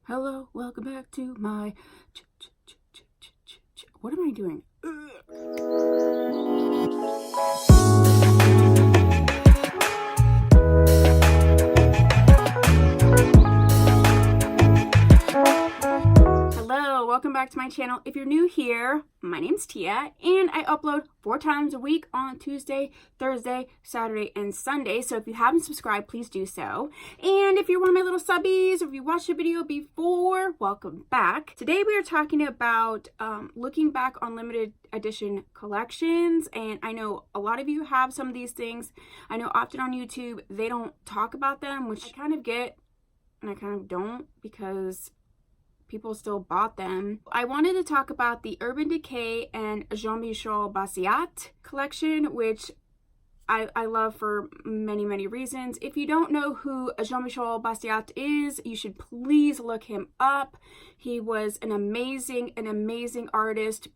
Hello, welcome back to my what am I doing? Hello, welcome back to my channel. If you're new here, my name's Tia, and I upload 4 times a week on Tuesday, Thursday, Saturday, and Sunday. So if you haven't subscribed, please do so. And if you're one of my little subbies, or if you watched the video before, welcome back. Today we are talking about looking back on limited edition collections. And I know a lot of you have some of these things. I know often on YouTube, they don't talk about them, which I kind of get, and I kind of don't, because people still bought them. I wanted to talk about the Urban Decay and Jean-Michel Basquiat collection, which I love for many reasons. If you don't know who Jean-Michel Basquiat is, you should please look him up. He was an amazing artist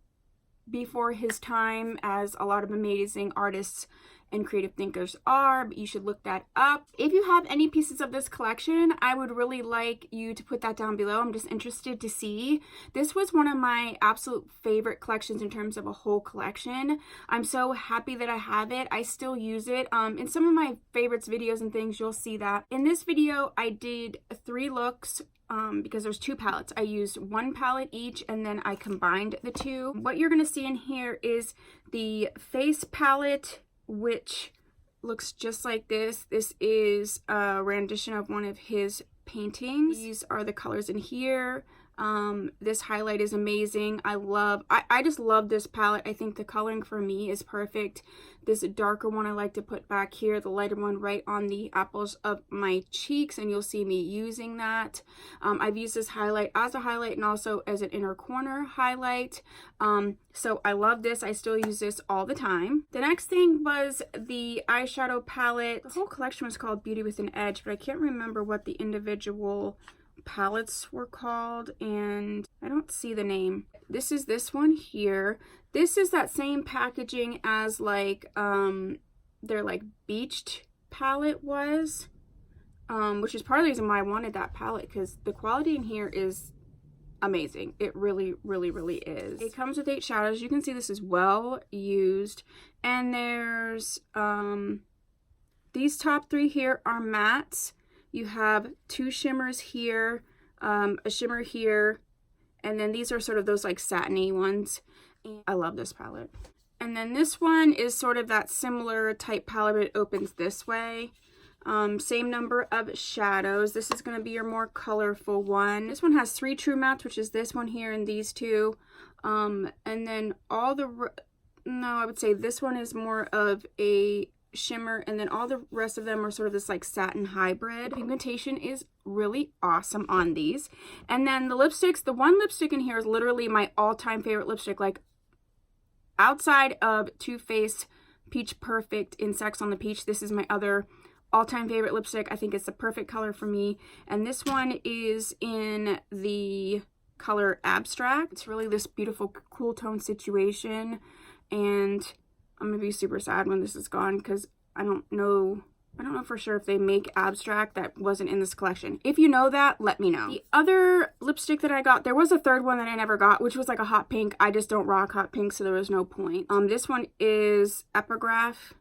before his time, as a lot of amazing artists and creative thinkers are, but you should look that up. If you have any pieces of this collection, I would really like you to put that down below. I'm just interested to see. This was one of my absolute favorite collections in terms of a whole collection. I'm so happy that I have it. I still use it. In some of my favorites videos and things, you'll see that. In this video, I did 3 looks because there's 2 palettes. I used 1 palette each, and then I combined the 2. What you're gonna see in here is the face palette, which looks just like this. This is a rendition of one of his paintings. These are the colors in here. This highlight is amazing. I just love this palette. I think the coloring for me is perfect. This darker one I like to put back here, the lighter one right on the apples of my cheeks, and you'll see me using that. I've used this highlight as a highlight and also as an inner corner highlight. So I love this. I still use this all the time. The next thing was the eyeshadow palette. The whole collection was called Beauty with an Edge, but I can't remember what the individual palettes were called, and I don't see the name. This is this one here. This is that same packaging as like their like beached palette was, which is part of the reason why I wanted that palette, because the quality in here is amazing. It really is. It comes with 8 shadows. You can see this is well used, and there's these top 3 here are mattes. You have 2 shimmers here, a shimmer here, and then these are sort of those like satiny ones. And I love this palette. And then this one is sort of that similar type palette, but it opens this way. Same number of shadows. This is going to be your more colorful one. This one has 3 true mattes, which is this one here and these 2. And then all the, no, I would say this one is more of a shimmer, and then all the rest of them are sort of this like satin hybrid. The pigmentation is really awesome on these. And then the lipsticks, the one lipstick in here is literally my all-time favorite lipstick, like outside of Too Faced Peach Perfect in Sex on the Peach. This is my other all-time favorite lipstick. I think it's the perfect color for me, and this one is in the color Abstract. It's really this beautiful cool tone situation, and I'm gonna be super sad when this is gone, because I don't know for sure if they make Abstract that wasn't in this collection. If you know that, let me know. The other lipstick that I got, there was a third one that I never got, which was like a hot pink. I just don't rock hot pink, so there was no point. This one is Epigraph,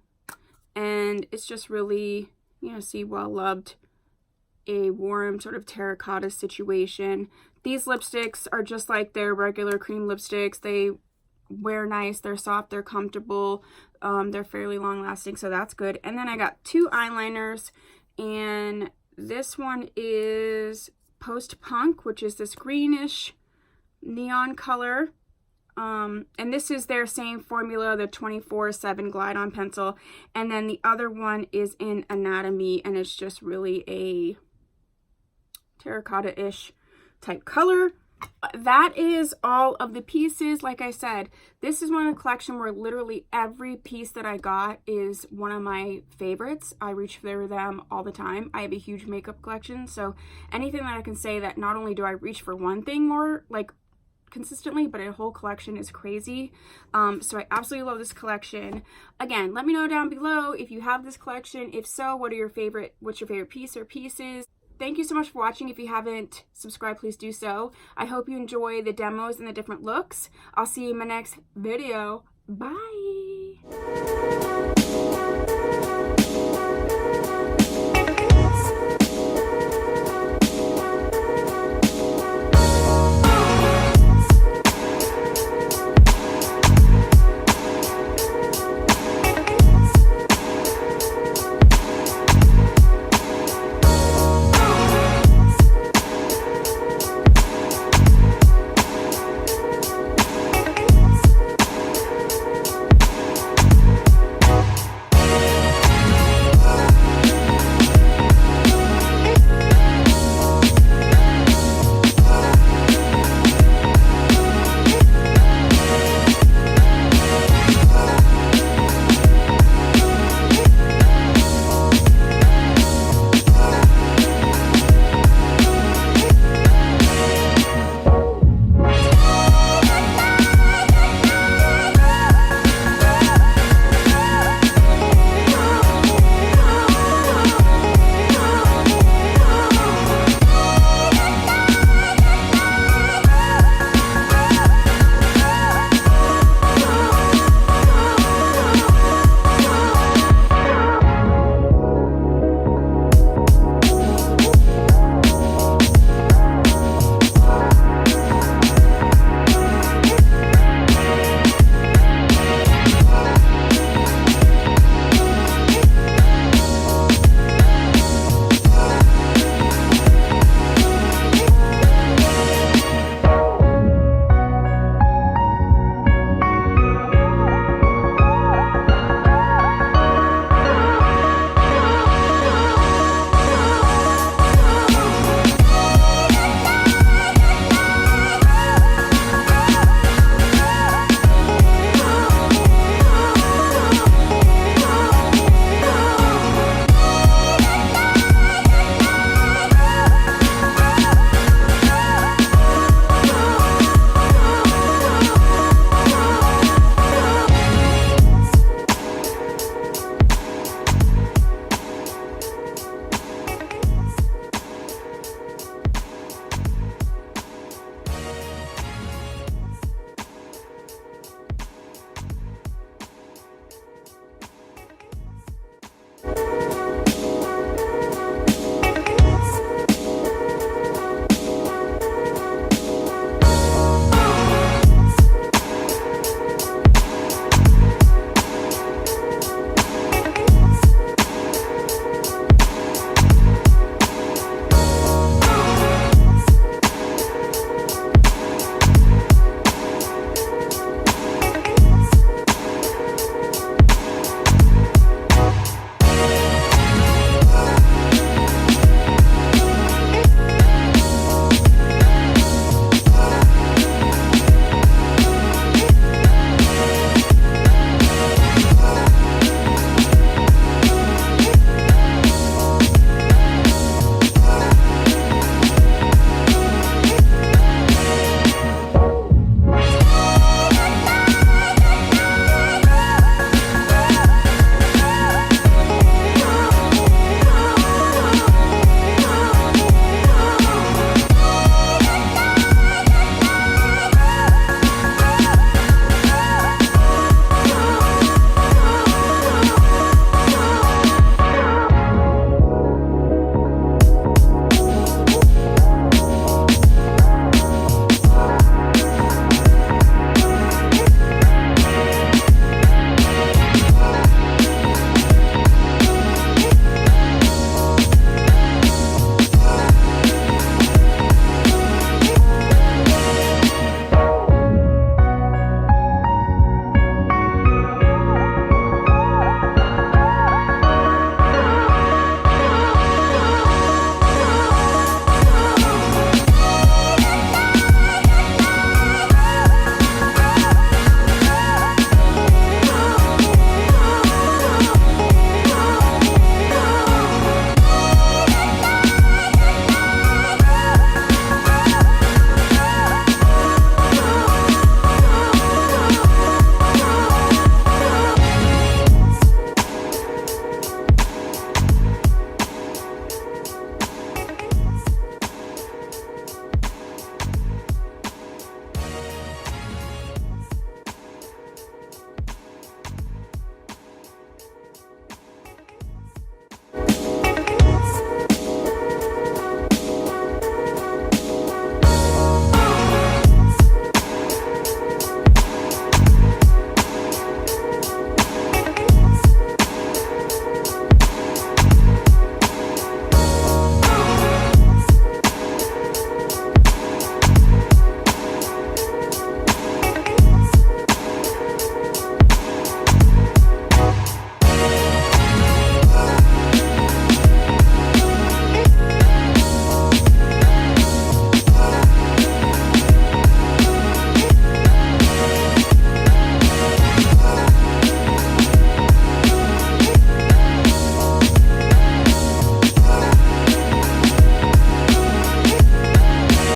and it's just really, you know, see, well loved, a warm sort of terracotta situation. These lipsticks are just like their regular cream lipsticks. They wear nice, they're soft, they're comfortable, they're fairly long lasting, so that's good. And then I got 2 eyeliners, and this one is Post Punk, which is this greenish neon color, and this is their same formula, the 24/7 Glide On pencil. And then the other one is in Anatomy, and it's just really a terracotta-ish type color. That is all of the pieces. Like I said, this is one of the collection where literally every piece that I got is one of my favorites. I reach for them all the time. I have a huge makeup collection, so anything that I can say that not only do I reach for one thing more like consistently, but a whole collection is crazy. So I absolutely love this collection. Again, let me know down below if you have this collection. If so, what's your favorite piece or pieces? thank you so much for watching. If you haven't subscribed, please do so. I hope you enjoy the demos and the different looks. I'll see you in my next video. Bye.